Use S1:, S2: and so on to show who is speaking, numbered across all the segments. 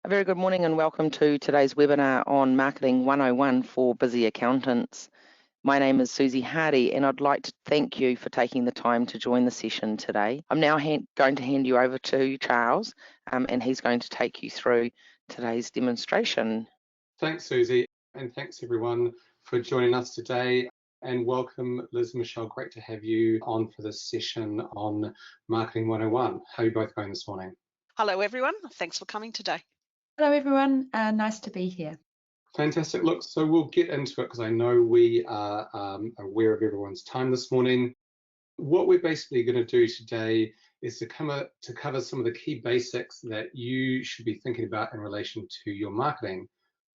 S1: A very good morning and welcome to today's webinar on Marketing 101 for busy accountants. My name is Susie Hardy and I'd like to thank you for taking the time to join the session today. I'm now going to hand you over to Charles and he's going to take you through today's demonstration.
S2: Thanks, Susie, and thanks everyone for joining us today. And welcome, Liz, Michelle, great to have you on for this session on Marketing 101. How are you both going this morning?
S3: Hello everyone, thanks for coming today.
S4: Hello everyone, nice to be here.
S2: Fantastic. Look, so we'll get into it because I know we are aware of everyone's time this morning. What we're basically going to do today is to cover some of the key basics that you should be thinking about in relation to your marketing.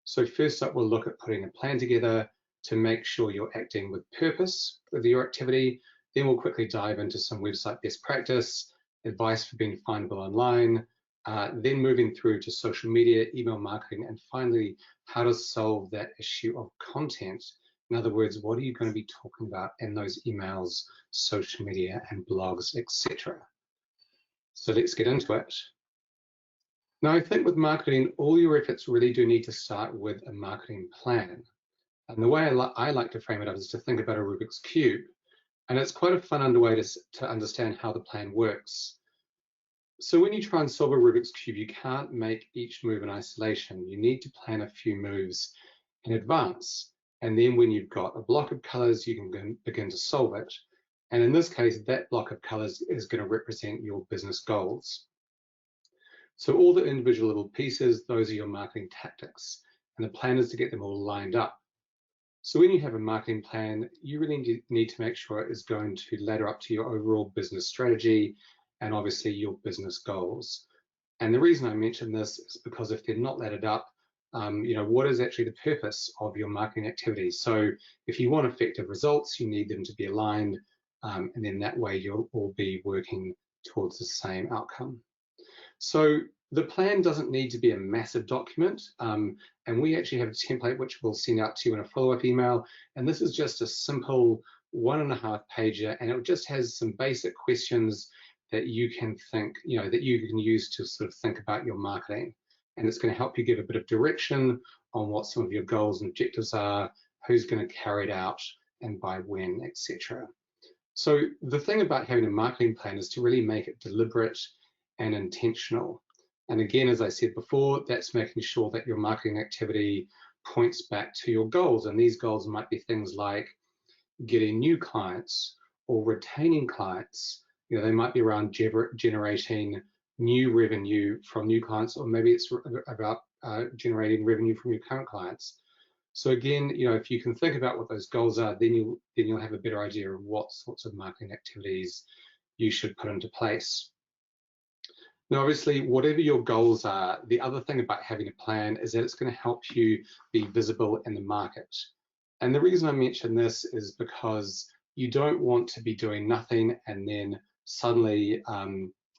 S2: So first up, we'll look at putting a plan together to make sure you're acting with purpose with your activity. Then we'll quickly dive into some website best practice, advice for being findable online, then moving through to social media, email marketing, and finally, how to solve that issue of content. In other words, what are you going to be talking about in those emails, social media, and blogs, etc. So let's get into it. Now, I think with marketing, all your efforts really do need to start with a marketing plan. And the way I like to frame it up is to think about a Rubik's Cube. And it's quite a fun underway to understand how the plan works. So when you try and solve a Rubik's Cube, you can't make each move in isolation. You need to plan a few moves in advance. And then when you've got a block of colors, you can begin to solve it. And in this case, that block of colors is going to represent your business goals. So all the individual little pieces, those are your marketing tactics. And the plan is to get them all lined up. So when you have a marketing plan, you really need to make sure it is going to ladder up to your overall business strategy and obviously your business goals. And the reason I mention this is because if they're not laddered up, what is actually the purpose of your marketing activities? So if you want effective results, you need them to be aligned, and then that way you'll all be working towards the same outcome. So the plan doesn't need to be a massive document, and we actually have a template which we'll send out to you in a follow-up email, and this is just a simple 1.5 pager, and it just has some basic questions that you can that you can use to sort of think about your marketing. And it's going to help you give a bit of direction on what some of your goals and objectives are, who's going to carry it out, and by when, etc. So the thing about having a marketing plan is to really make it deliberate and intentional. And again, as I said before, that's making sure that your marketing activity points back to your goals. And these goals might be things like getting new clients or retaining clients. They might be around generating new revenue from new clients, or maybe it's about generating revenue from your current clients. So again, if you can think about what those goals are, then you'll have a better idea of what sorts of marketing activities you should put into place. Now, obviously, whatever your goals are, the other thing about having a plan is that it's going to help you be visible in the market. And the reason I mention this is because you don't want to be doing nothing and then suddenly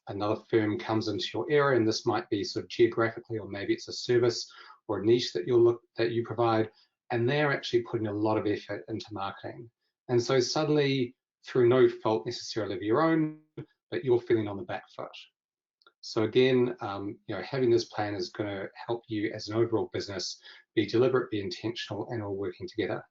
S2: another firm comes into your area, and this might be sort of geographically, or maybe it's a service or a niche that you provide, and they're actually putting a lot of effort into marketing. And so suddenly, through no fault necessarily of your own, but you're feeling on the back foot. So again, having this plan is going to help you as an overall business be deliberate, be intentional, and all working together.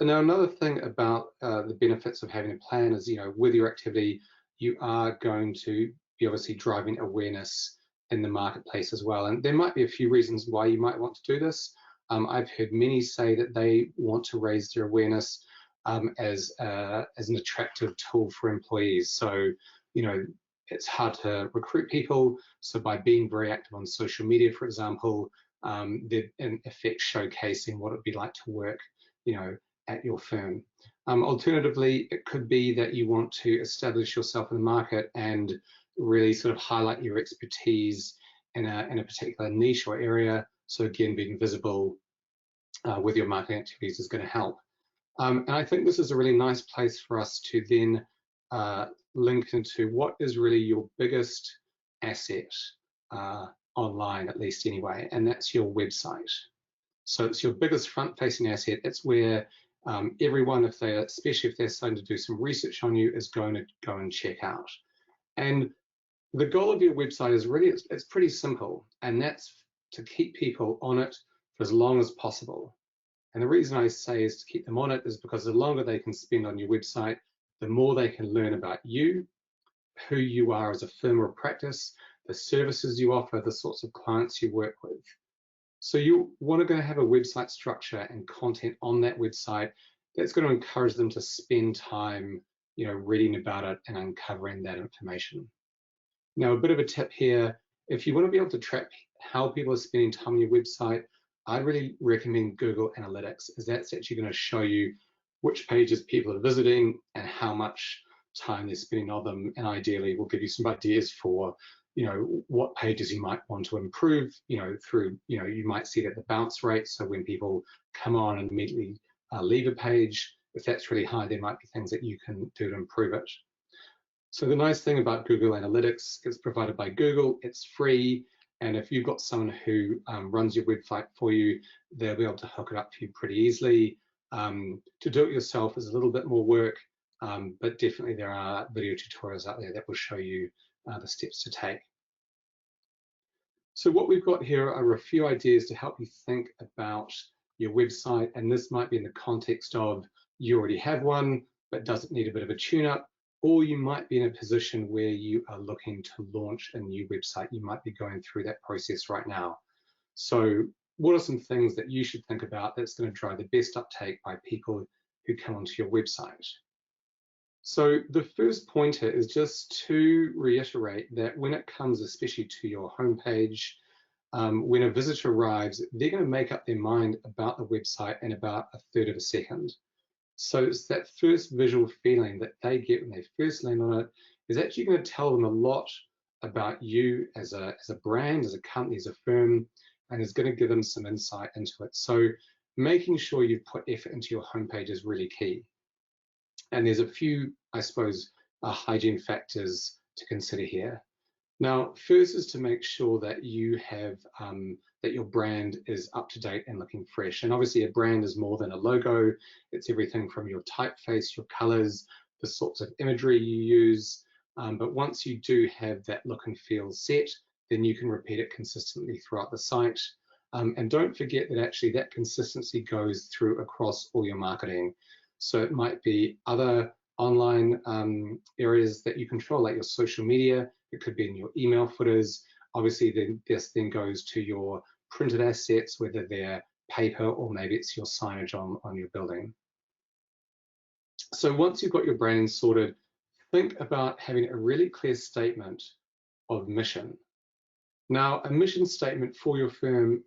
S2: Now, another thing about the benefits of having a plan is, with your activity, you are going to be obviously driving awareness in the marketplace as well. And there might be a few reasons why you might want to do this. I've heard many say that they want to raise their awareness as an attractive tool for employees. So, it's hard to recruit people. So by being very active on social media, for example, they're in effect showcasing what it'd be like to work, at your firm. Alternatively, it could be that you want to establish yourself in the market and really sort of highlight your expertise in a particular niche or area. So again, being visible with your marketing activities is going to help. And I think this is a really nice place for us to then link into what is really your biggest asset online, at least anyway, and that's your website. So it's your biggest front-facing asset. It's where everyone, especially if they're starting to do some research on you, is going to go and check out. And The goal of your website is really, it's pretty simple, and that's to keep people on it for as long as possible. And the reason I say is to keep them on it is because the longer they can spend on your website, the more they can learn about you, who you are as a firm or practice, the services you offer, the sorts of clients you work with. So you want to have a website structure and content on that website that's going to encourage them to spend time, reading about it and uncovering that information. Now, a bit of a tip here, if you want to be able to track how people are spending time on your website, I'd really recommend Google Analytics, as that's actually going to show you which pages people are visiting and how much time they're spending on them, and ideally will give you some ideas for what pages you might want to improve, through, you might see that the bounce rate, so when people come on and immediately leave a page, if that's really high, there might be things that you can do to improve it. So the nice thing about Google Analytics, it's provided by Google, it's free, and if you've got someone who runs your website for you, they'll be able to hook it up for you pretty easily. To do it yourself is a little bit more work, but definitely there are video tutorials out there that will show you the steps to take. So what we've got here are a few ideas to help you think about your website, and this might be in the context of you already have one, but does it need a bit of a tune-up, or you might be in a position where you are looking to launch a new website. You might be going through that process right now. So what are some things that you should think about that's going to drive the best uptake by people who come onto your website? So the first pointer is just to reiterate that when it comes especially to your homepage, when a visitor arrives, they're going to make up their mind about the website in about a third of a second. So it's that first visual feeling that they get when they first land on it is actually going to tell them a lot about you as a brand, as a company, as a firm, and is going to give them some insight into it. So making sure you put effort into your homepage is really key. And there's a few, I suppose, hygiene factors to consider here. Now, first is to make sure that you have, that your brand is up to date and looking fresh. And obviously a brand is more than a logo. It's everything from your typeface, your colors, the sorts of imagery you use. But once you do have that look and feel set, then you can repeat it consistently throughout the site. And don't forget that actually that consistency goes through across all your marketing. So it might be other online areas that you control, like your social media. It could be in your email footers. Obviously, then this then goes to your printed assets, whether they're paper or maybe it's your signage on your building. So once you've got your brand sorted, think about having a really clear statement of mission. Now, a mission statement for your firm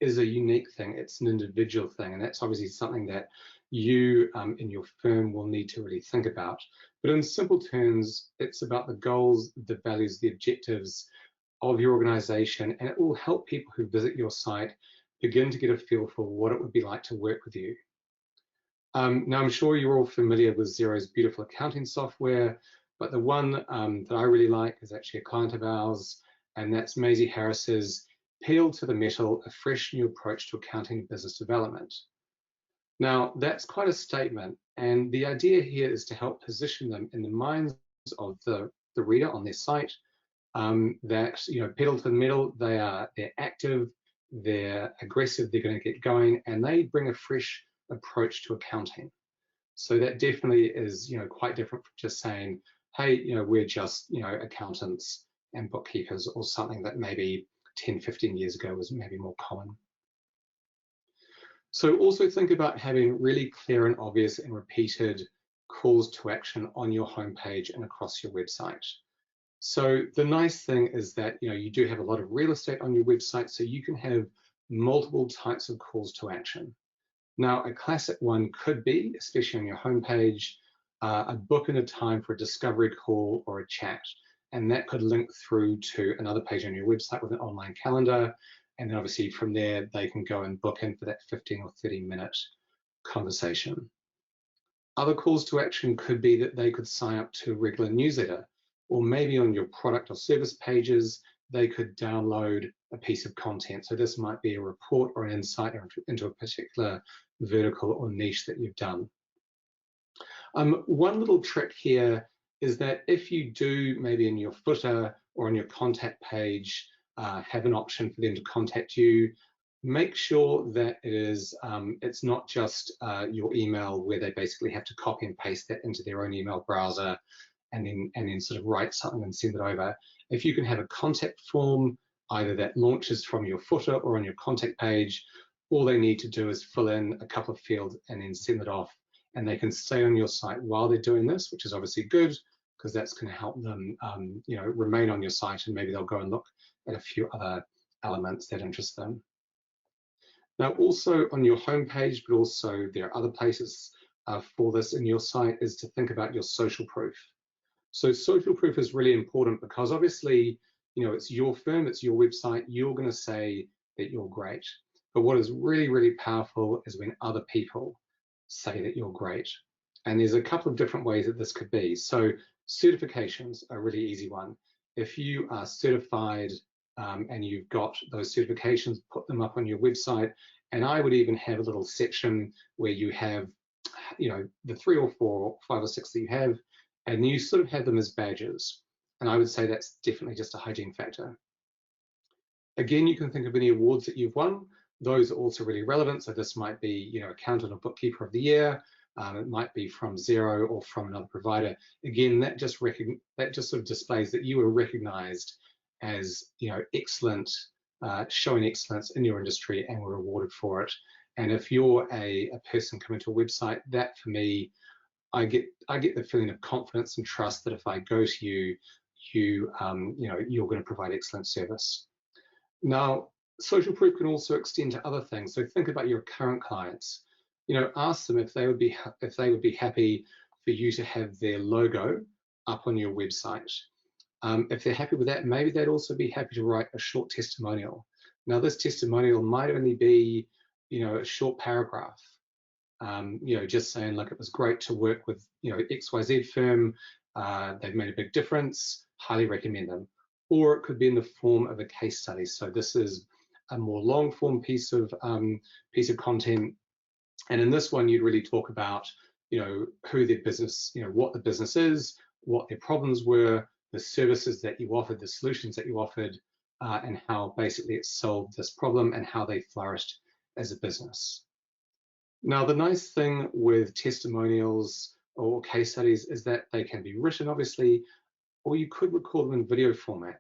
S2: is a unique thing. It's an individual thing, and that's obviously something that you in your firm will need to really think about. But in simple terms, it's about the goals, the values, the objectives of your organization, and it will help people who visit your site begin to get a feel for what it would be like to work with you. Now, I'm sure you're all familiar with Xero's beautiful accounting software, but the one that I really like is actually a client of ours, and that's Maisie Harris's Peel to the Metal, a fresh new approach to accounting and business development. Now, that's quite a statement, and the idea here is to help position them in the minds of the reader on their site, that, pedal to the metal, they're active, they're aggressive, they're going to get going, and they bring a fresh approach to accounting. So that definitely is, quite different from just saying, hey, we're just, accountants and bookkeepers, or something that maybe 10, 15 years ago was maybe more common. So also think about having really clear and obvious and repeated calls to action on your homepage and across your website. So the nice thing is that you do have a lot of real estate on your website, so you can have multiple types of calls to action. Now, a classic one could be, especially on your homepage, a book in a time for a discovery call or a chat, and that could link through to another page on your website with an online calendar. And then obviously from there, they can go and book in for that 15 or 30-minute conversation. Other calls to action could be that they could sign up to a regular newsletter, or maybe on your product or service pages, they could download a piece of content. So this might be a report or an insight into a particular vertical or niche that you've done. One little trick here is that if you do maybe in your footer or on your contact page have an option for them to contact you, make sure that it's not just your email where they basically have to copy and paste that into their own email browser and then sort of write something and send it over. If you can have a contact form, either that launches from your footer or on your contact page, all they need to do is fill in a couple of fields and then send it off, and they can stay on your site while they're doing this, which is obviously good because that's going to help them remain on your site, and maybe they'll go and look at a few other elements that interest them. Now, also on your homepage, but also there are other places for this in your site, is to think about your social proof. So social proof is really important because obviously, it's your firm, it's your website, you're going to say that you're great. But what is really, really powerful is when other people say that you're great. And there's a couple of different ways that this could be. So certifications are a really easy one. If you are certified and you've got those certifications, put them up on your website. And I would even have a little section where you have, the 3 or 4 or 5 or 6 that you have, and you sort of have them as badges. And I would say that's definitely just a hygiene factor. Again, you can think of any awards that you've won. Those are also really relevant. So this might be, Accountant or Bookkeeper of the Year. It might be from Xero or from another provider. Again, that just sort of displays that you were recognized as, excellent, showing excellence in your industry, and were rewarded for it. And if you're a person coming to a website, that for me, I get the feeling of confidence and trust that if I go to you, you're going to provide excellent service. Now, social proof can also extend to other things. So think about your current clients. Ask them if they would be happy for you to have their logo up on your website. If they're happy with that, maybe they'd also be happy to write a short testimonial. Now, this testimonial might only be, a short paragraph. Just saying, like, it was great to work with, XYZ firm. They've made a big difference. Highly recommend them. Or it could be in the form of a case study. So this is a more long form piece of content. And in this one, you'd really talk about, who their business, what the business is, what their problems were, the services that you offered, the solutions that you offered, and how basically it solved this problem and how they flourished as a business. Now, the nice thing with testimonials or case studies is that they can be written, obviously, or you could record them in video format.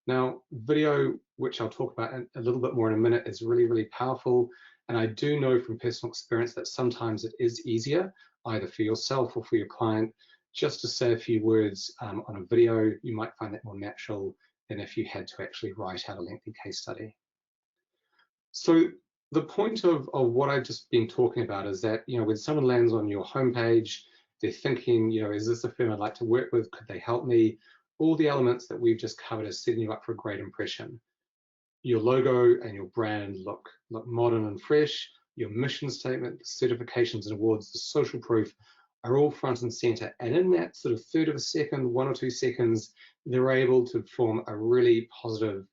S2: Now, video, which I'll talk about a little bit more in a minute, is really, really powerful. And I do know from personal experience that sometimes it is easier, either for yourself or for your client, just to say a few words on a video. You might find that more natural than if you had to actually write out a lengthy case study. So the point of what I've just been talking about is that, when someone lands on your homepage, they're thinking, is this a firm I'd like to work with? Could they help me? All the elements that we've just covered are setting you up for a great impression. Your logo and your brand look modern and fresh. Your mission statement, the certifications and awards, the social proof are all front and center. And in that sort of third of a second, 1 or 2 seconds, they're able to form a really positive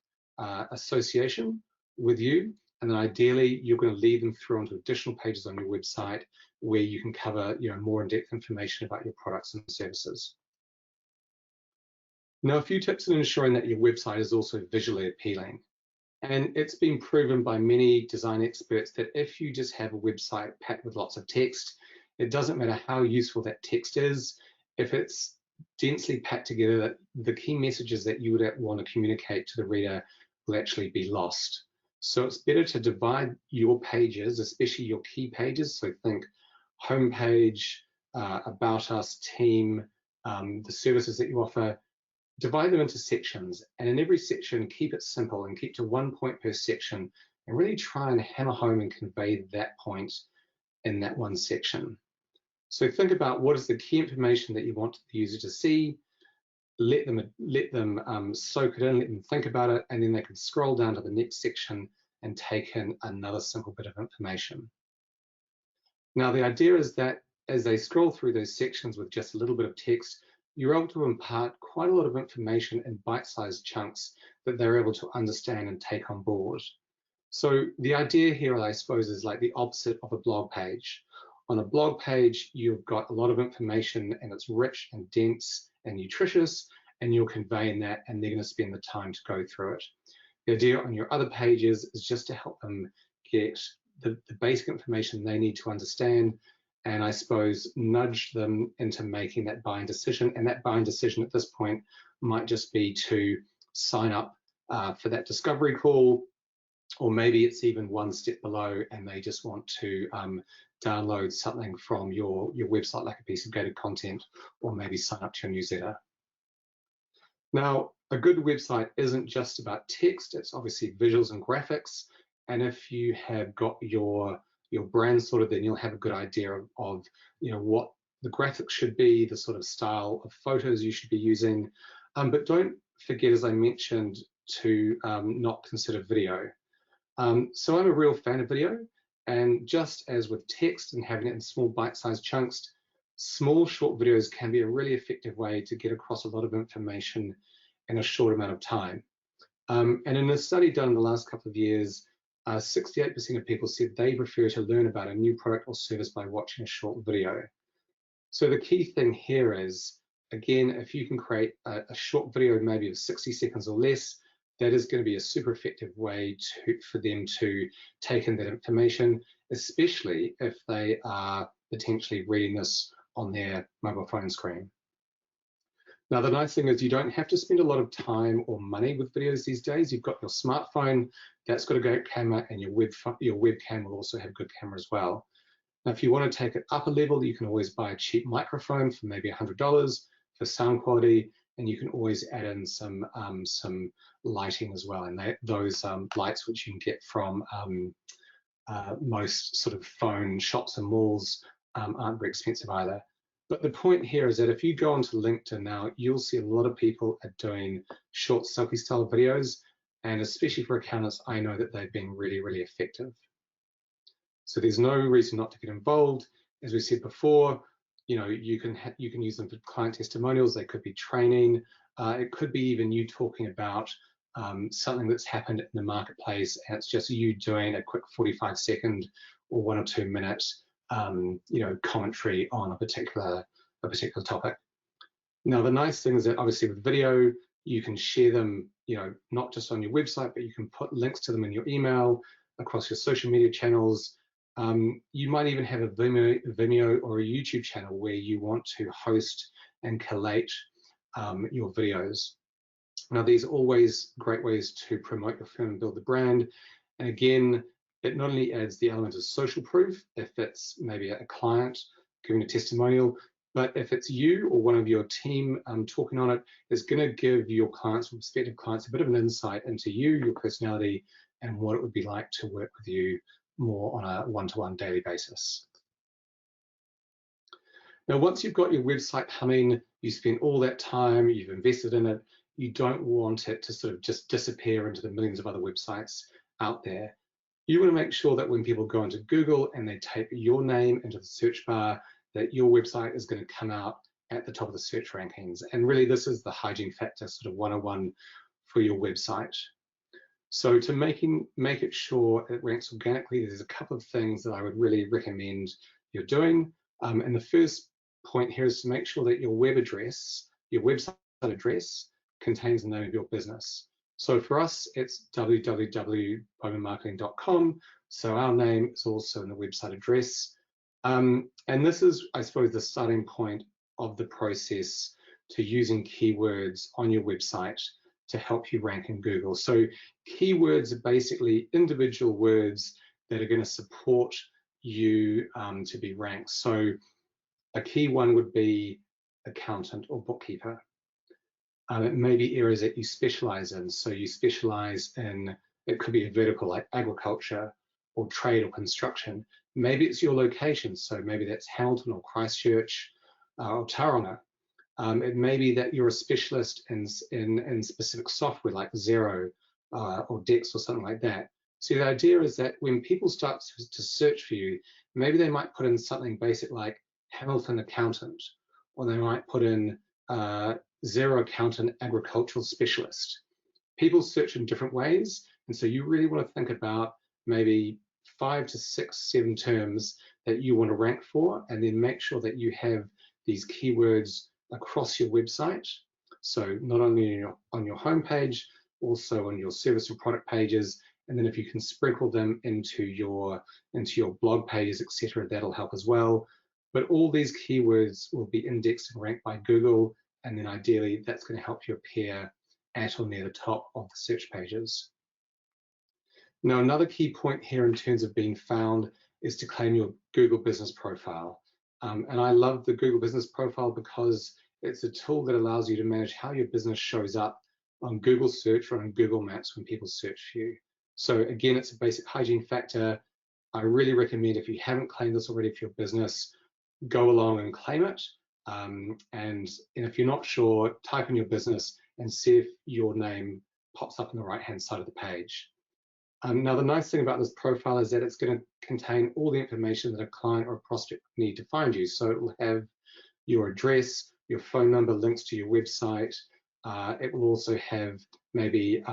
S2: association with you. And then ideally, you're going to lead them through onto additional pages on your website where you can cover, more in-depth information about your products and services. Now, a few tips in ensuring that your website is also visually appealing. And it's been proven by many design experts that if you just have a website packed with lots of text, it doesn't matter how useful that text is. If it's densely packed together, the key messages that you would want to communicate to the reader will actually be lost. So it's better to divide your pages, especially your key pages. So think homepage, about us, team, the services that you offer. Divide them into sections, and in every section, keep it simple and keep to 1 point per section, and really try and hammer home and convey that point in that one section. So think about what is the key information that you want the user to see. Let them soak it in, let them think about it, and then they can scroll down to the next section and take in another simple bit of information. Now, the idea is that as they scroll through those sections with just a little bit of text, you're able to impart quite a lot of information in bite-sized chunks that they're able to understand and take on board. So the idea here, I suppose, is like the opposite of a blog page. On a blog page, you've got a lot of information and it's rich and dense and nutritious, and you're conveying that, and they're going to spend the time to go through it. The idea on your other pages is just to help them get the basic information they need to understand, and I suppose nudge them into making that buying decision. And that buying decision at this point might just be to sign up for that discovery call, or maybe it's even one step below and they just want to download something from your website, like a piece of gated content, or maybe sign up to your newsletter. Now, a good website isn't just about text, it's obviously visuals and graphics. And if you have got your brand sorted, then you'll have a good idea of what the graphics should be, the sort of style of photos you should be using. But don't forget, as I mentioned, to not consider video. So I'm a real fan of video, and just as with text and having it in small bite-sized chunks, small short videos can be a really effective way to get across a lot of information in a short amount of time. And in a study done in the last couple of years, 68% of people said they prefer to learn about a new product or service by watching a short video. So the key thing here is, again, if you can create a short video maybe of 60 seconds or less, that is going to be a super effective way for them to take in that information, especially if they are potentially reading this on their mobile phone screen. Now, the nice thing is you don't have to spend a lot of time or money with videos these days. You've got your smartphone, that's got a great camera, and your webcam will also have good camera as well. Now, if you want to take it up a level, you can always buy a cheap microphone for maybe $100 for sound quality, and you can always add in some lighting as well. And those lights which you can get from most sort of phone shops and malls aren't very expensive either. But the point here is that if you go onto LinkedIn now, you'll see a lot of people are doing short selfie style videos, and especially for accountants, I know that they've been really, really effective. So there's no reason not to get involved. As we said before, you can use them for client testimonials. They could be training. It could be even you talking about something that's happened in the marketplace, and it's just you doing a quick 45-second or 1 or 2 minute commentary on a particular topic. Now, the nice thing is that obviously with video, you can share them, not just on your website, but you can put links to them in your email, across your social media channels. You might even have a Vimeo or a YouTube channel where you want to host and collate your videos. Now, these are always great ways to promote your firm and build the brand. And again, it not only adds the element of social proof, if it's maybe a client giving a testimonial, but if it's you or one of your team talking on it, it's going to give your clients or prospective clients a bit of an insight into you, your personality, and what it would be like to work with you more on a one-to-one daily basis. Now, once you've got your website humming, you spend all that time, you've invested in it, you don't want it to sort of just disappear into the millions of other websites out there. You want to make sure that when people go into Google and they type your name into the search bar, that your website is going to come out at the top of the search rankings. And really, this is the hygiene factor sort of 101 for your website. So to make it sure it ranks organically, there's a couple of things that I would really recommend you're doing. And the first point here is to make sure that your web address, your website address, contains the name of your business. So for us, it's www.bomamarketing.com. So our name is also in the website address. And this is, I suppose, the starting point of the process to using keywords on your website to help you rank in Google. So keywords are basically individual words that are going to support you to be ranked. So a key one would be accountant or bookkeeper. It may be areas that you specialize in. So you specialize in, it could be a vertical like agriculture or trade or construction. Maybe it's your location. So maybe that's Hamilton or Christchurch or Tauranga. It may be that you're a specialist in specific software like Xero or Dex or something like that. So the idea is that when people start to search for you, maybe they might put in something basic like Hamilton accountant, or they might put in Xero accountant agricultural specialist. People search in different ways, and so you really want to think about maybe 5 to 6, 7 terms that you want to rank for, and then make sure that you have these keywords across your website. So not only on your homepage, also on your service and product pages, and then if you can sprinkle them into your blog pages, etc., that'll help as well. But all these keywords will be indexed and ranked by Google, and then ideally that's going to help you appear at or near the top of the search pages. Now, another key point here in terms of being found is to claim your Google Business Profile. And I love the Google Business Profile because it's a tool that allows you to manage how your business shows up on Google Search or on Google Maps when people search for you. So again, it's a basic hygiene factor. I really recommend, if you haven't claimed this already for your business, go along and claim it. And if you're not sure, type in your business and see if your name pops up on the right-hand side of the page. Now, the nice thing about this profile is that it's going to contain all the information that a client or a prospect need to find you. So it will have your address, your phone number, links to your website. It will also have maybe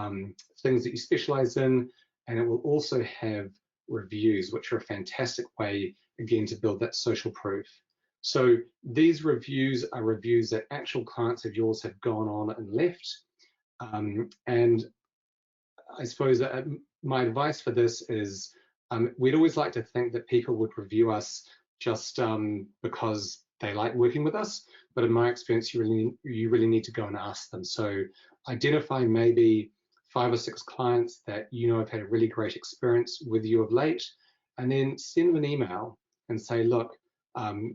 S2: things that you specialize in, and it will also have reviews, which are a fantastic way, again, to build that social proof. So these reviews are reviews that actual clients of yours have gone on and left. And I suppose that my advice for this is we'd always like to think that people would review us just because they like working with us, but in my experience, you really need to go and ask them. So identify maybe 5 or 6 clients that you know have had a really great experience with you of late, and then send them an email and say, look,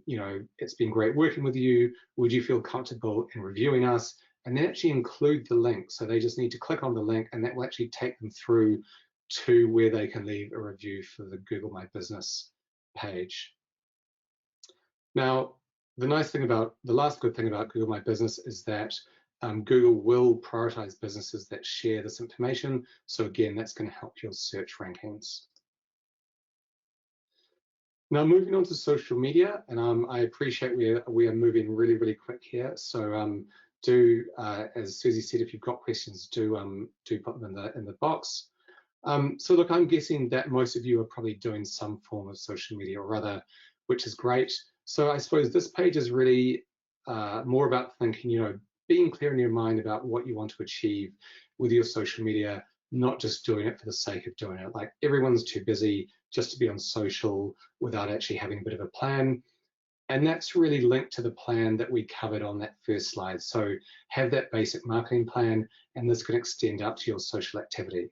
S2: you know, it's been great working with you. Would you feel comfortable in reviewing us? And then actually include the link. So they just need to click on the link, and that will actually take them through to where they can leave a review for the Google My Business page. Now, the last good thing about Google My Business is that Google will prioritize businesses that share this information. So again, that's going to help your search rankings. Now, moving on to social media, and I appreciate we are moving really, really quick here. So as Susie said, if you've got questions, do put them in the box. So look, I'm guessing that most of you are probably doing some form of social media or other, which is great. So I suppose this page is really more about thinking, you know, being clear in your mind about what you want to achieve with your social media, not just doing it for the sake of doing it. Like, everyone's too busy just to be on social without actually having a bit of a plan. And that's really linked to the plan that we covered on that first slide. So have that basic marketing plan, and this can extend out to your social activity.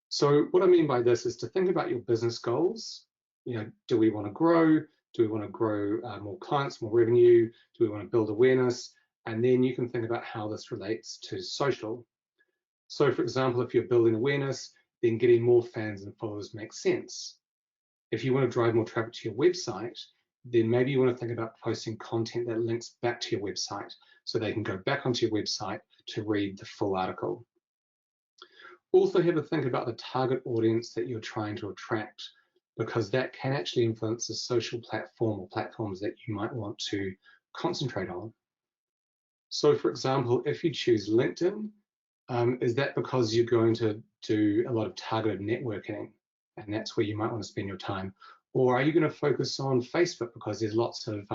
S2: So what I mean by this is to think about your business goals. You know, do we want to grow? Do we want to grow more clients, more revenue? Do we want to build awareness? And then you can think about how this relates to social. So for example, if you're building awareness, then getting more fans and followers makes sense. If you want to drive more traffic to your website, then maybe you want to think about posting content that links back to your website so they can go back onto your website to read the full article. Also have a think about the target audience that you're trying to attract, because that can actually influence the social platform or platforms that you might want to concentrate on. So for example, if you choose LinkedIn, is that because you're going to do a lot of targeted networking and that's where you might want to spend your time? Or are you going to focus on Facebook because there's lots of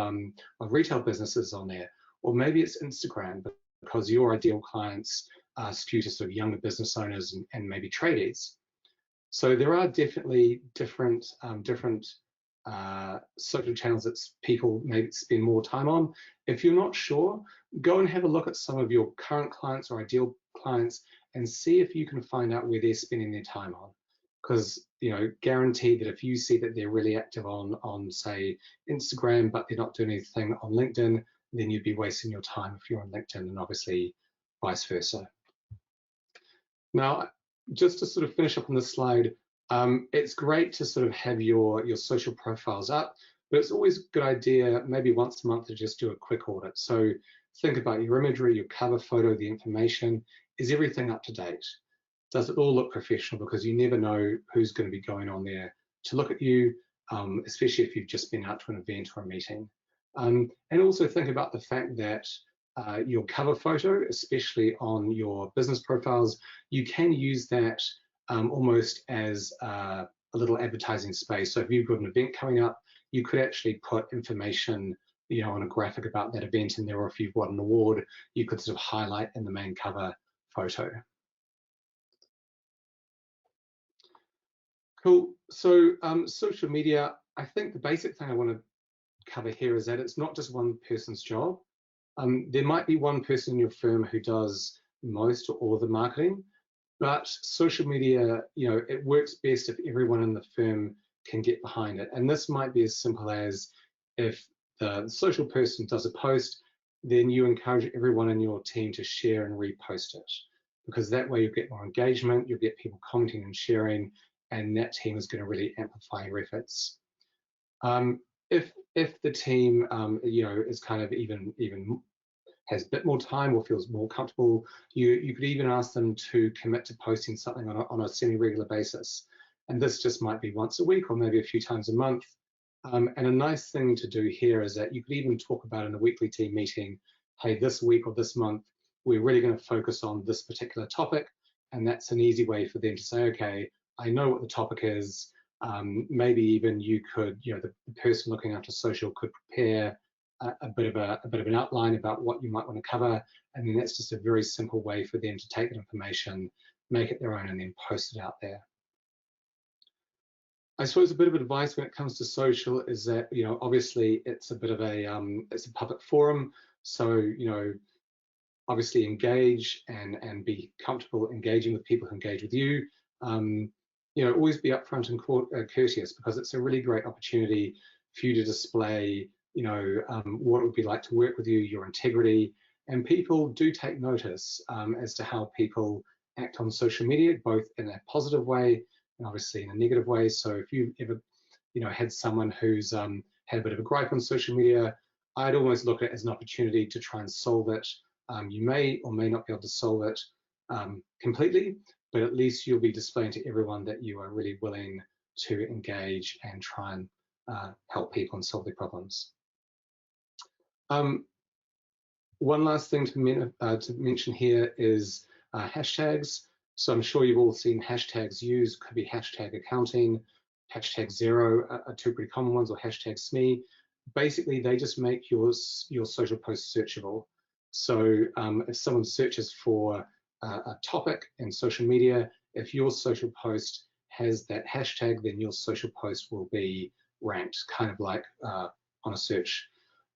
S2: retail businesses on there? Or maybe it's Instagram because your ideal clients are skewed to sort of younger business owners and maybe tradies. So there are definitely different social channels that people maybe spend more time on. If you're not sure, go and have a look at some of your current clients or ideal clients and see if you can find out where they're spending their time on. Because, you know, guaranteed that if you see that they're really active on say Instagram, but they're not doing anything on LinkedIn, then you'd be wasting your time if you're on LinkedIn, and obviously vice versa. Now, just to sort of finish up on this slide, it's great to sort of have your social profiles up, but it's always a good idea maybe once a month to just do a quick audit. So think about your imagery, your cover photo, the information. Is everything up to date? Does it all look professional? Because you never know who's going to be going on there to look at you, especially if you've just been out to an event or a meeting. And also think about the fact that your cover photo, especially on your business profiles, you can use that almost as a little advertising space. So if you've got an event coming up, you could actually put information on a graphic about that event in there, or if you've won an award, you could sort of highlight in the main cover photo. Cool. So social media, I think the basic thing I want to cover here is that it's not just one person's job. There might be one person in your firm who does most or all of the marketing, but social media, it works best if everyone in the firm can get behind it. And this might be as simple as, if the social person does a post, then you encourage everyone in your team to share and repost it, because that way you'll get more engagement, you'll get people commenting and sharing, and that team is going to really amplify your efforts. If the team, is kind of even has a bit more time or feels more comfortable, you could even ask them to commit to posting something on a semi-regular basis. And this just might be once a week or maybe a few times a month. And a nice thing to do here is that you could even talk about in a weekly team meeting, hey, this week or this month, we're really going to focus on this particular topic. And that's an easy way for them to say, okay, I know what the topic is. Maybe even you could, the person looking after social could prepare a bit of an outline about what you might want to cover, and then that's just a very simple way for them to take that information, make it their own, and then post it out there. I suppose a bit of advice when it comes to social is that, obviously it's a bit of it's a public forum, so obviously engage and be comfortable engaging with people who engage with you. Always be upfront and courteous, because it's a really great opportunity for you to display what it would be like to work with you, your integrity, and people do take notice as to how people act on social media, both in a positive way and obviously in a negative way. So if you've ever, had someone who's had a bit of a gripe on social media, I'd always look at it as an opportunity to try and solve it. You may or may not be able to solve it completely, but at least you'll be displaying to everyone that you are really willing to engage and try and help people and solve their problems. One last thing to mention here is hashtags. So I'm sure you've all seen hashtags used. Could be hashtag accounting, hashtag zero are two pretty common ones, or hashtag SME. Basically, they just make your social post searchable. So if someone searches for a topic in social media, if your social post has that hashtag, then your social post will be ranked, kind of like on a search.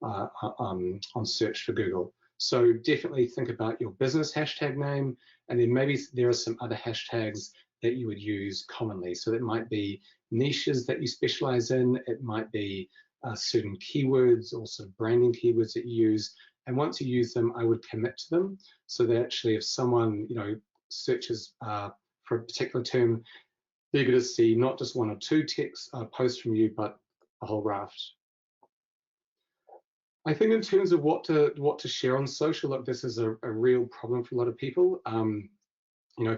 S2: On search for Google. So definitely think about your business hashtag name, and then maybe there are some other hashtags that you would use commonly. So that might be niches that you specialize in, it might be certain keywords or sort of branding keywords that you use. And once you use them, I would commit to them, so that actually if someone searches for a particular term, they're going to see not just one or two posts from you, but a whole raft. I think in terms of what to share on social, look, this is a real problem for a lot of people.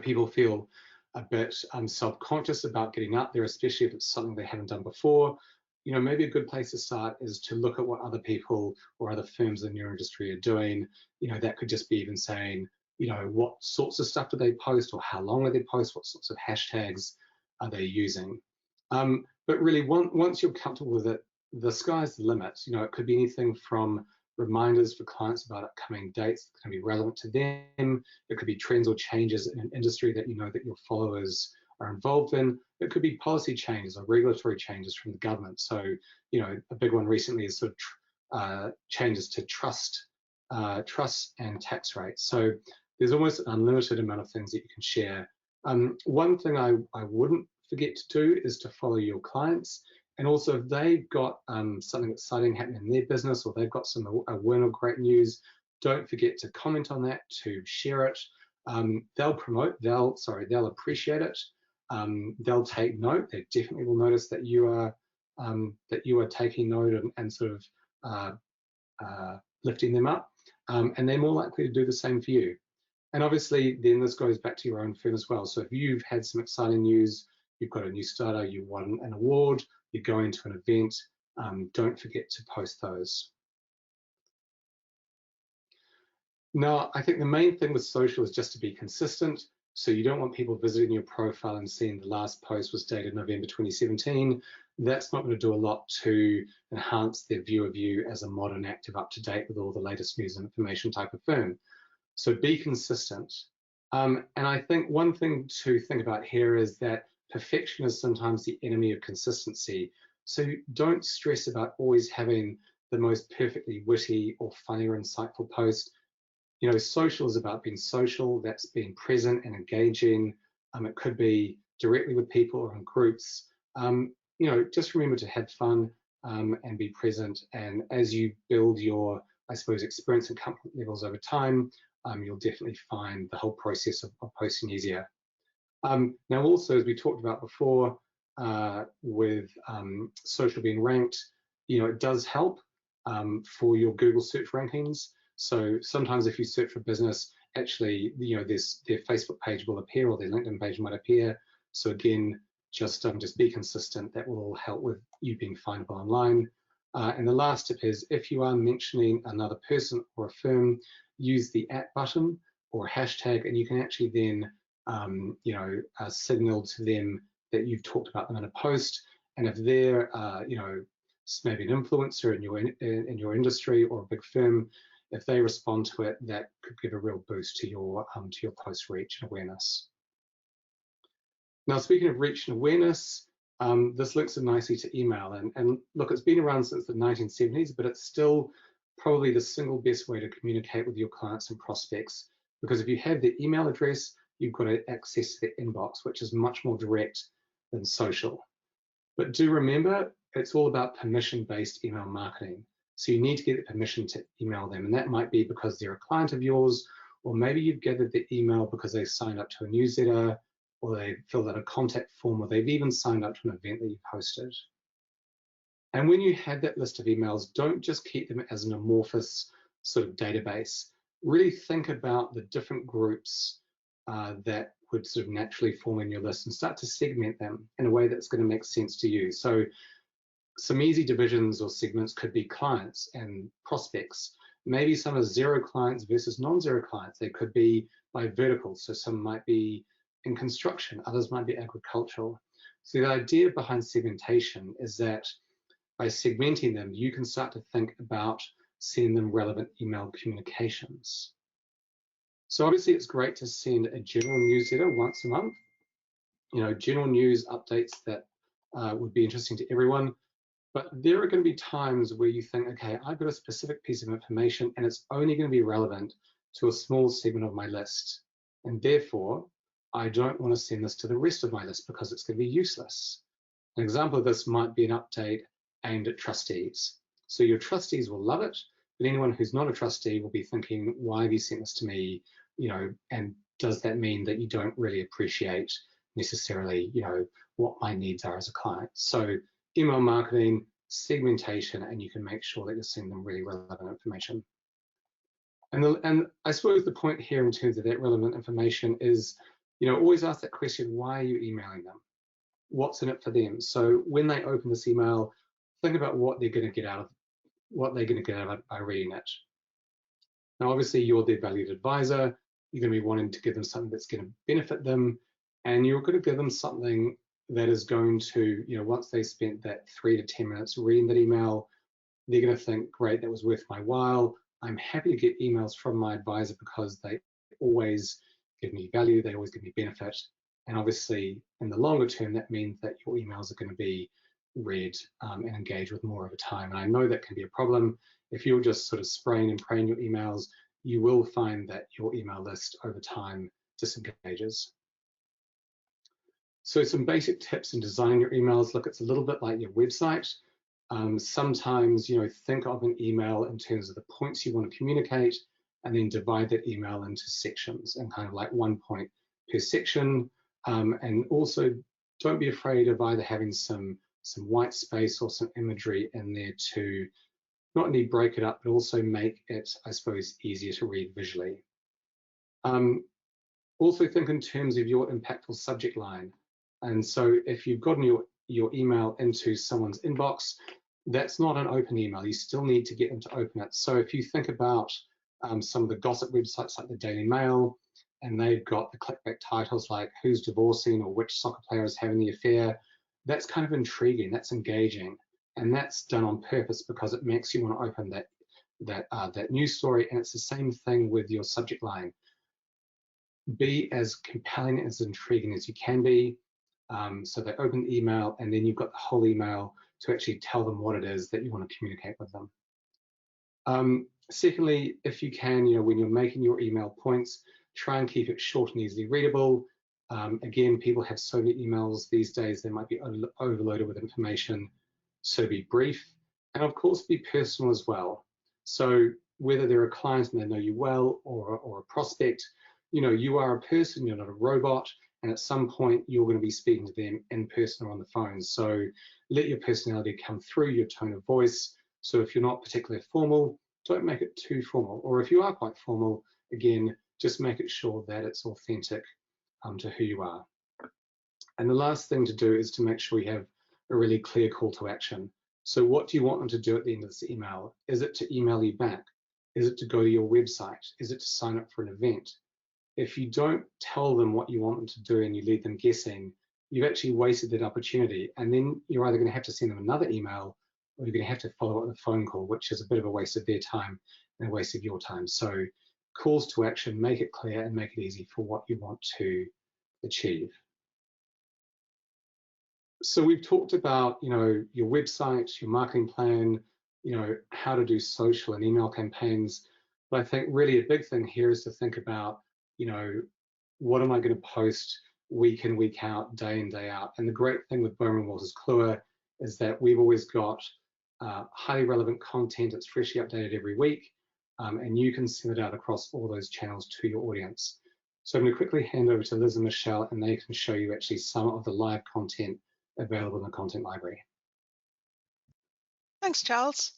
S2: People feel a bit self-conscious about getting out there, especially if it's something they haven't done before. Maybe a good place to start is to look at what other people or other firms in your industry are doing. That could just be even saying, what sorts of stuff do they post, or how long do they post, what sorts of hashtags are they using. But really, once you're comfortable with it, the sky's the limit. It could be anything from reminders for clients about upcoming dates that can be relevant to them. It could be trends or changes in an industry that that your followers are involved in. It could be policy changes or regulatory changes from the government. So, a big one recently is sort of changes to trust and tax rates. So there's almost an unlimited amount of things that you can share. One thing I wouldn't forget to do is to follow your clients. And also, if they've got something exciting happening in their business, or they've got a win or great news, don't forget to comment on that, to share it. They'll appreciate it. They'll take note. They definitely will notice that you are taking note and sort of lifting them up, and they're more likely to do the same for you. And obviously, then this goes back to your own firm as well. So if you've had some exciting news, you've got a new starter, you won an award, you're going to an event, don't forget to post those. Now, I think the main thing with social is just to be consistent. So you don't want people visiting your profile and seeing the last post was dated November 2017. That's not going to do a lot to enhance their view of you as a modern, active, up-to-date with all the latest news and information type of firm. So be consistent. And I think one thing to think about here is that perfection is sometimes the enemy of consistency. So don't stress about always having the most perfectly witty or funny or insightful post. You know, social is about being social. That's being present and engaging. It could be directly with people or in groups. You know, just remember to have fun and be present. And as you build your, I suppose, experience and comfort levels over time, you'll definitely find the whole process of posting easier. Now, also, as we talked about before, with social being ranked, you know, it does help for your Google search rankings. So sometimes if you search for business, actually, you know, their Facebook page will appear or their LinkedIn page might appear. So again, just be consistent. That will all help with you being findable online. And the last tip is, if you are mentioning another person or a firm, use the @ button or hashtag, and you can actually then you know, signal to them that you've talked about them in a post. And if they're you know, maybe an influencer in your industry or a big firm, if they respond to it, that could give a real boost to your post reach and awareness. Now, speaking of reach and awareness, this links in nicely to email. And look, it's been around since the 1970s, but it's still probably the single best way to communicate with your clients and prospects. Because if you have their email address, you've got to access their inbox, which is much more direct than social. But do remember, it's all about permission-based email marketing. So you need to get the permission to email them. And that might be because they're a client of yours, or maybe you've gathered their email because they signed up to a newsletter, or they filled out a contact form, or they've even signed up to an event that you've hosted. And when you have that list of emails, don't just keep them as an amorphous sort of database. Really think about the different groups that would sort of naturally form in your list and start to segment them in a way that's going to make sense to you. So some easy divisions or segments could be clients and prospects. Maybe some are zero clients versus non-zero clients. They could be by verticals. So some might be in construction, others might be agricultural. So the idea behind segmentation is that by segmenting them, you can start to think about sending them relevant email communications. So obviously it's great to send a general newsletter once a month, you know, general news updates that would be interesting to everyone. But there are going to be times where you think, okay, I've got a specific piece of information and it's only going to be relevant to a small segment of my list. And therefore, I don't want to send this to the rest of my list because it's going to be useless. An example of this might be an update aimed at trustees. So your trustees will love it, but anyone who's not a trustee will be thinking, why have you sent this to me? You know, and does that mean that you don't really appreciate necessarily, you know, what my needs are as a client? So email marketing, segmentation, and you can make sure that you're sending them really relevant information. And I suppose the point here in terms of that relevant information is, you know, always ask that question, why are you emailing them? What's in it for them? So when they open this email, think about what they're going to get out of it by reading it. Now, obviously, you're their valued advisor. You're going to be wanting to give them something that's going to benefit them, and you're going to give them something that is going to, you know, once they spent that 3 to 10 minutes reading that email, they're going to think, great, that was worth my while. I'm happy to get emails from my advisor because they always give me value, they always give me benefit. And obviously, in the longer term, that means that your emails are going to be read and engaged with more over time. And I know that can be a problem. If you're just sort of spraying and praying your emails, you will find that your email list over time disengages. So some basic tips in designing your emails. Look, it's a little bit like your website. Sometimes, you know, think of an email in terms of the points you want to communicate, and then divide that email into sections and kind of like 1 point per section. And also, don't be afraid of either having some white space or some imagery in there to not only break it up, but also make it, I suppose, easier to read visually. Also think in terms of your impactful subject line. And so if you've gotten your email into someone's inbox, that's not an open email. You still need to get them to open it. So if you think about some of the gossip websites like the Daily Mail, and they've got the clickbait titles like who's divorcing or which soccer player is having the affair, that's kind of intriguing, that's engaging, and that's done on purpose because it makes you want to open that news story. And it's the same thing with your subject line. Be as compelling, as intriguing as you can be. So they open the email, and then you've got the whole email to actually tell them what it is that you want to communicate with them. Secondly, if you can, when you're making your email points, try and keep it short and easily readable. Again, people have so many emails these days, they might be overloaded with information, so be brief. And of course, be personal as well. So whether they're a client and they know you well, or a prospect, you are a person, you're not a robot, and at some point you're going to be speaking to them in person or on the phone. So let your personality come through, your tone of voice. So if you're not particularly formal, don't make it too formal. Or if you are quite formal, again, just make it sure that it's authentic to who you are. And the last thing to do is to make sure you have a really clear call to action. So what do you want them to do at the end of this email? Is it to email you back? Is it to go to your website? Is it to sign up for an event? If you don't tell them what you want them to do and you leave them guessing, you've actually wasted that opportunity. And then you're either going to have to send them another email, or you're going to have to follow up with a phone call, which is a bit of a waste of their time and a waste of your time. So calls to action, make it clear and make it easy for what you want to achieve. So we've talked about, your website, your marketing plan, how to do social and email campaigns. But I think really a big thing here is to think about, what am I going to post week in, week out, day in, day out? And the great thing with BOMA and Wolters Kluwer is that we've always got highly relevant content that's freshly updated every week, and you can send it out across all those channels to your audience. So I'm going to quickly hand over to Liz and Michelle, and they can show you actually some of the live content available in the content library.
S3: Thanks, Charles.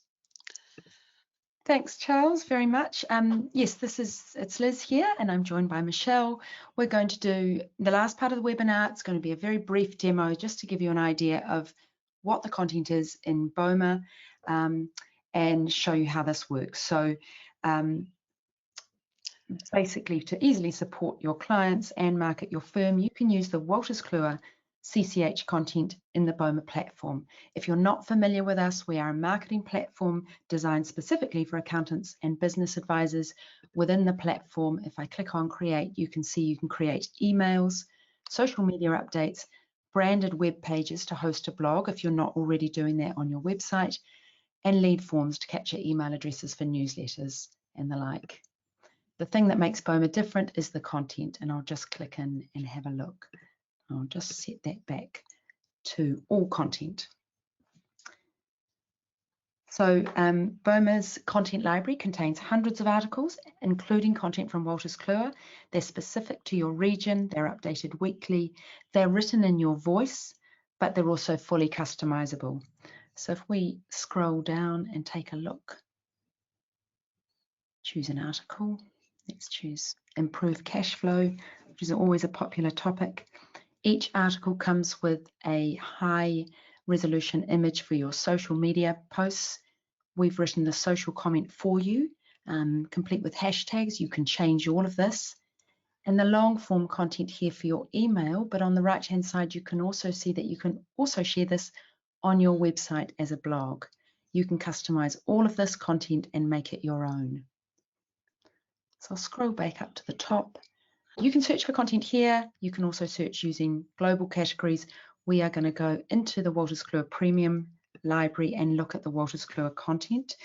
S4: Thanks, Charles, very much. Yes, it's Liz here, and I'm joined by Michelle. We're going to do the last part of the webinar. It's going to be a very brief demo just to give you an idea of what the content is in BOMA, and show you how this works. So basically, to easily support your clients and market your firm, you can use the Wolters Kluwer CCH content in the BOMA platform. If you're not familiar with us, we are a marketing platform designed specifically for accountants and business advisors. Within the platform, if I click on create, you can see you can create emails, social media updates, branded web pages to host a blog if you're not already doing that on your website, and lead forms to capture email addresses for newsletters and the like. The thing that makes BOMA different is the content, and I'll just click in and have a look. I'll just set that back to all content. So BOMA's content library contains hundreds of articles, including content from Wolters Kluwer. They're specific to your region, they're updated weekly, they're written in your voice, but they're also fully customizable. So if we scroll down and take a look, choose an article. Let's choose improve cash flow, which is always a popular topic. Each article comes with a high resolution image for your social media posts. We've written the social comment for you, complete with hashtags. You can change all of this. And the long form content here for your email, but on the right hand side, you can also see that you can also share this on your website as a blog. You can customize all of this content and make it your own. So I'll scroll back up to the top. You can search for content here. You can also search using global categories. We are going to go into the Wolters Kluwer Premium library and look at the Wolters Kluwer content.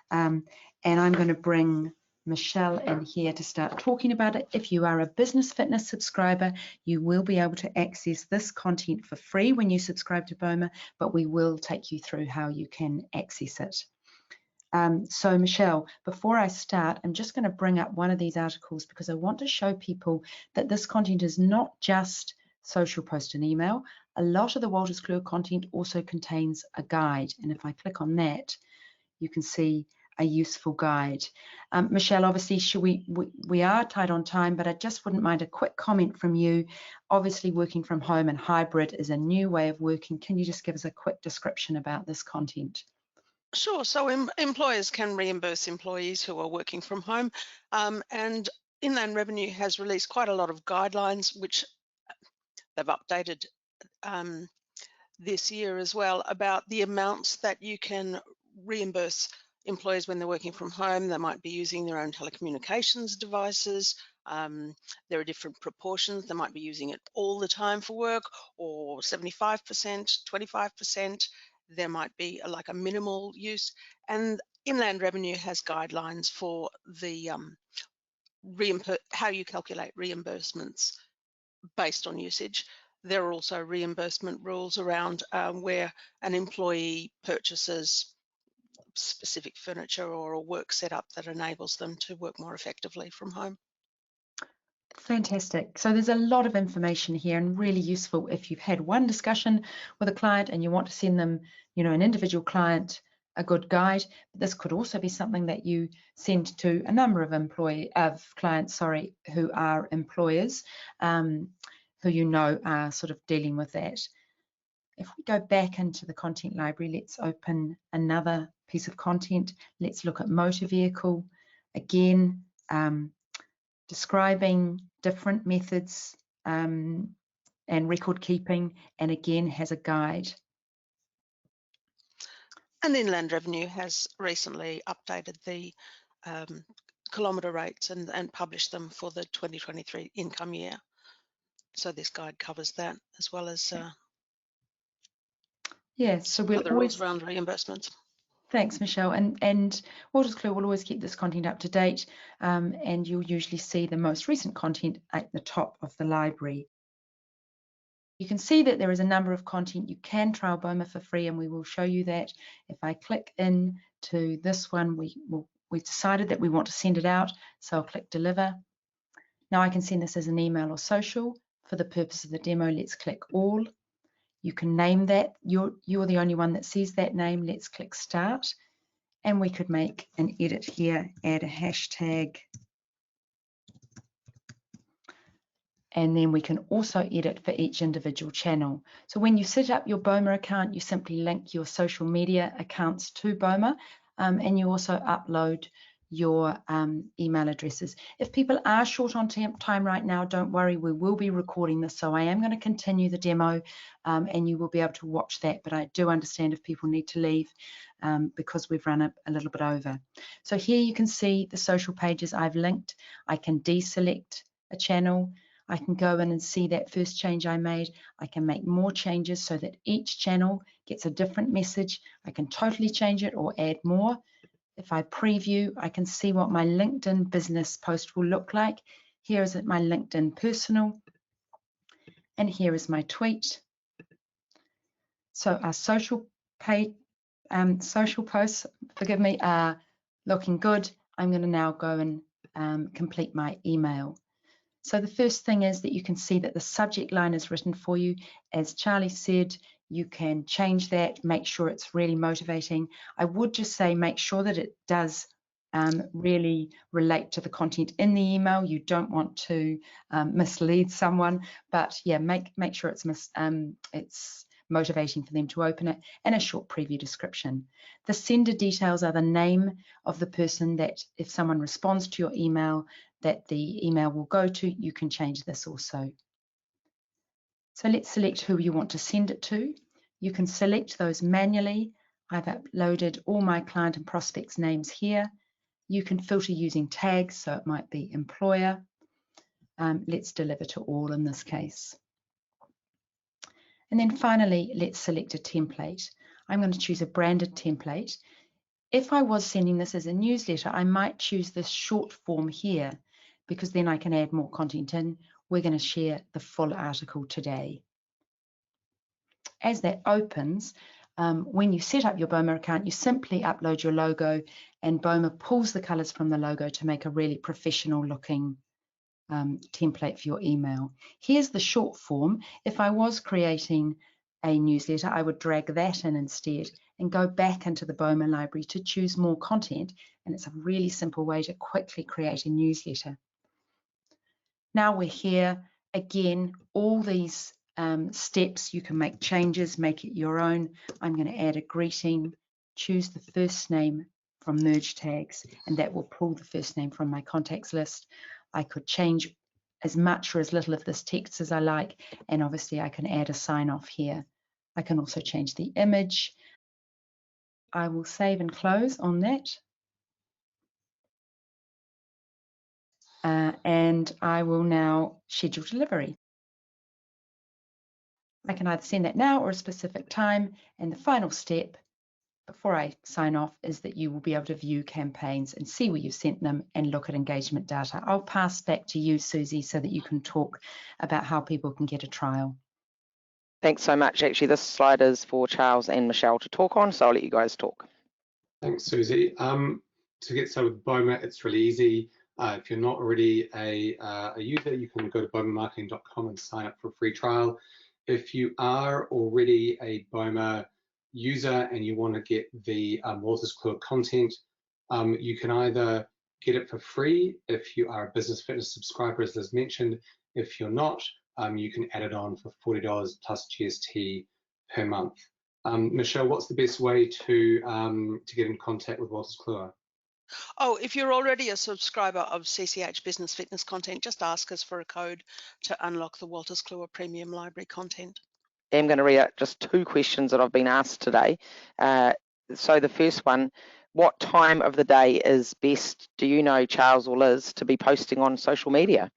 S4: And I'm going to bring Michelle in here to start talking about it. If you are a Business Fitness subscriber, you will be able to access this content for free when you subscribe to BOMA, but we will take you through how you can access it. So Michelle, before I start, I'm just going to bring up one of these articles because I want to show people that this content is not just social post and email. A lot of the Wolters Kluwer content also contains a guide, and if I click on that, you can see a useful guide. Michelle, obviously we are tight on time, but I just wouldn't mind a quick comment from you. Obviously working from home and hybrid is a new way of working. Can you just give us a quick description about this content?
S3: Sure. So employers can reimburse employees who are working from home, and Inland Revenue has released quite a lot of guidelines, which they've updated this year as well, about the amounts that you can reimburse employees when they're working from home. They might be using their own telecommunications devices. There are different proportions. They might be using it all the time for work, or 75%, 25%. There might be like a minimal use. And Inland Revenue has guidelines for the how you calculate reimbursements based on usage. There are also reimbursement rules around where an employee purchases specific furniture or a work setup that enables them to work more effectively from home.
S4: Fantastic. So there's a lot of information here, and really useful if you've had one discussion with a client and you want to send them, an individual client a good guide. But this could also be something that you send to a number of clients, who are employers, who are sort of dealing with that. If we go back into the content library, let's open another piece of content. Let's look at motor vehicle. Again, describing different methods and record keeping, and again has a guide.
S3: And Inland Revenue has recently updated the kilometre rates and published them for the 2023 income year. So this guide covers that, as well as
S4: so we'll
S3: other rules around reimbursements.
S4: Thanks, Michelle. And Wolters Kluwer will always keep this content up to date, and you'll usually see the most recent content at the top of the library. You can see that there is a number of content. You can trial BOMA for free, and we will show you that. If I click in to this one, we've decided that we want to send it out, so I'll click deliver. Now I can send this as an email or social. For the purpose of the demo, let's click all. You can name that. You're the only one that sees that name. Let's click start. And we could make an edit here, add a hashtag. And then we can also edit for each individual channel. So when you set up your BOMA account, you simply link your social media accounts to BOMA, and you also upload your email addresses. If people are short on time right now, don't worry, we will be recording this, so I am going to continue the demo, and you will be able to watch that, but I do understand if people need to leave because we've run a little bit over. So here you can see the social pages I've linked. I can deselect a channel. I can go in and see that first change I made. I can make more changes so that each channel gets a different message. I can totally change it or add more. If I preview, I can see what my LinkedIn business post will look like. Here is my LinkedIn personal, and here is my tweet. So our social posts, forgive me, are looking good. I'm going to now go and complete my email. So the first thing is that you can see that the subject line is written for you. As Charlie said, you can change that, make sure it's really motivating. I would just say make sure that it does really relate to the content in the email. You don't want to mislead someone, but yeah, make sure it's motivating for them to open it, and a short preview description. The sender details are the name of the person that, if someone responds to your email, that the email will go to. You can change this also. So let's select who you want to send it to. You can select those manually. I've uploaded all my client and prospects names here. You can filter using tags, so it might be employer. Let's deliver to all in this case. And then finally, let's select a template. I'm going to choose a branded template. If I was sending this as a newsletter, I might choose this short form here, because then I can add more content in. We're going to share the full article today. As that opens, when you set up your BOMA account, you simply upload your logo, and BOMA pulls the colors from the logo to make a really professional looking template for your email. Here's the short form. If I was creating a newsletter, I would drag that in instead and go back into the BOMA library to choose more content, and it's a really simple way to quickly create a newsletter. Now we're here, again, all these steps, you can make changes, make it your own. I'm going to add a greeting, choose the first name from merge tags, and that will pull the first name from my contacts list. I could change as much or as little of this text as I like, and obviously I can add a sign off here. I can also change the image. I will save and close on that. And I will now schedule delivery. I can either send that now or a specific time. And the final step before I sign off is that you will be able to view campaigns and see where you've sent them and look at engagement data. I'll pass back to you, Susie, so that you can talk about how people can get a trial.
S1: Thanks so much. Actually, this slide is for Charles and Michelle to talk on, so I'll let you guys talk.
S2: Thanks, Susie. To get started with BOMA, it's really easy. If you're not already a user, you can go to bomamarketing.com and sign up for a free trial. If you are already a BOMA user and you want to get the Wolters Kluwer content, you can either get it for free if you are a business fitness subscriber, as Liz mentioned. If you're not, you can add it on for $40 plus GST per month. Michelle, what's the best way to get in contact with Wolters Kluwer?
S3: Oh, if you're already a subscriber of CCH Business Fitness content, just ask us for a code to unlock the Wolters Kluwer Premium Library content.
S1: I'm going to read out just 2 questions that I've been asked today. So the first one, what time of the day is best, do you know, Charles or Liz, to be posting on social media?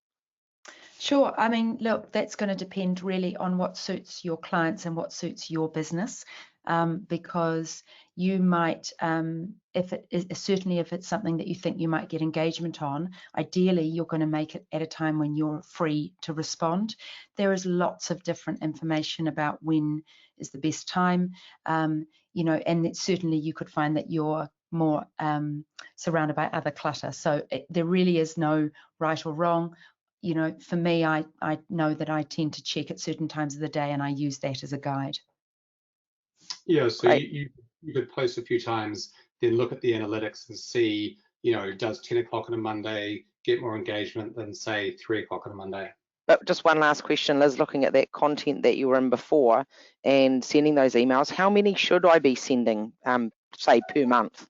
S4: Sure. I mean, look, that's going to depend really on what suits your clients and what suits your business, because you might, if it is, certainly if it's something that you think you might get engagement on, ideally you're going to make it at a time when you're free to respond. There is lots of different information about when is the best time, you know, and certainly you could find that you're more surrounded by other clutter. So there really is no right or wrong. You know, for me, I know that I tend to check at certain times of the day and I use that as a guide.
S2: Yeah, so you could post a few times, then look at the analytics and see, you know, does 10 o'clock on a Monday get more engagement than say 3 o'clock on a Monday?
S1: But just one last question, Liz, looking at that content that you were in before and sending those emails, how many should I be sending, say, per month?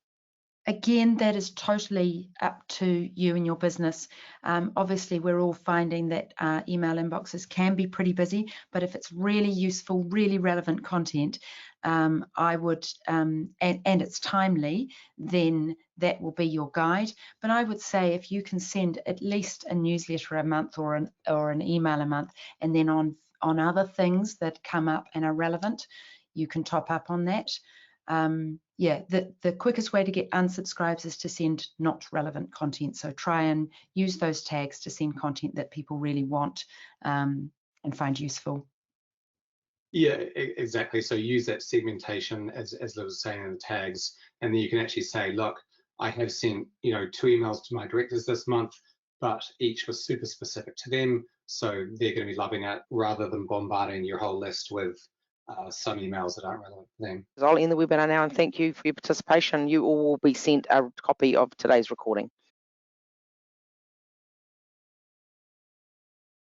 S4: Again, that is totally up to you and your business. Obviously, we're all finding that email inboxes can be pretty busy, but if it's really useful, really relevant content, I would, and it's timely, then that will be your guide. But I would say if you can send at least a newsletter a month or an email a month, and then on other things that come up and are relevant, you can top up on that. Yeah, the quickest way to get unsubscribes is to send not relevant content. So try and use those tags to send content that people really want and find useful.
S2: Yeah, exactly. So use that segmentation as Liz was saying in the tags, and then you can actually say, look, I have sent, you know, 2 emails to my directors this month, but each was super specific to them, so they're going to be loving it, rather than bombarding your whole list with some emails that aren't relevant for them.
S1: I'll end the webinar now and thank you for your participation. You all will be sent a copy of today's recording.